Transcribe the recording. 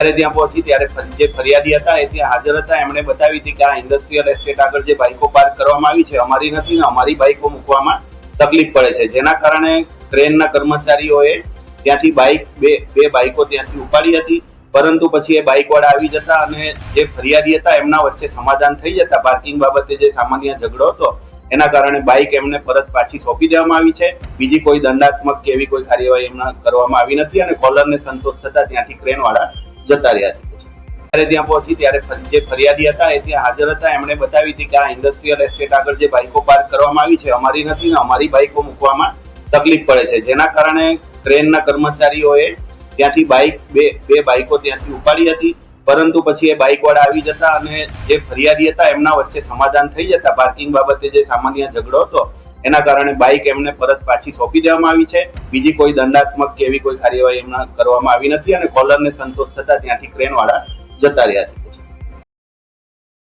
ત્યારે ત્યાં પહોંચી ત્યારે જે ફરિયાદી હતા એ ત્યાં હાજર હતા. એમણે બતાવી હતી કે આ ઇન્ડસ્ટ્રીયલ એસ્ટેટ આગળ જે બાઇકો પાર્ક કરવામાં આવી છે અમારી નથી ને અમારી બાઇકો મૂકવામાં તકલીફ પડે છે, જેના કારણે ટ્રેનના કર્મચારીઓએ ત્યાંથી બે બાઇકો ત્યાંથી ઉપાડી હતી. પરંતુ પછી એ બાઇક વાળા આવી જતા અને જે ફરિયાદી હતા એમના વચ્ચે સમાધાન થઈ જતા પાર્કિંગ બાબતે જે સામાન્ય ઝઘડો હતો એના કારણે બાઇક એમને પરત પાછી સોંપી દેવામાં આવી છે. બીજી કોઈ દંડાત્મક કે એવી કોઈ કાર્યવાહી એમના કરવામાં આવી નથી અને કોલરને સંતોષ થતા ત્યાંથી ક્રેન વાળા જતા રહ્યા છે. ત્યારે ત્યાં પહોંચી ત્યારે જે ફરિયાદી હતા એ ત્યાં હાજર હતા. એમણે બતાવી હતી કે આ ઇન્ડસ્ટ્રીયલ એસ્ટેટ આગળ જે બાઇકો પાર્ક કરવામાં આવી છે અમારી નથી ને અમારી બાઇકો મૂકવામાં તકલીફ પડે છે, જેના કારણે ટ્રેનના કર્મચારીઓએ ત્યાંથી બે બાઇકો ત્યાંથી ઉપાડી હતી. પરંતુ પછી એ બાઇક વાળા આવી જતા અને જે ફરિયાદી હતા એમના વચ્ચે સમાધાન થઈ જતા પાર્કિંગ બાબતે જે સામાન્ય ઝઘડો હતો એના કારણે બાઇક એમને પરત પાછી સોંપી દેવામાં આવી છે. બીજી કોઈ દંડાત્મક કે એવી કોઈ કાર્યવાહી એમના કરવામાં આવી નથી અને કોલરને સંતોષ થતા ત્યાંથી ક્રેન વાળા જતા રહ્યા છે.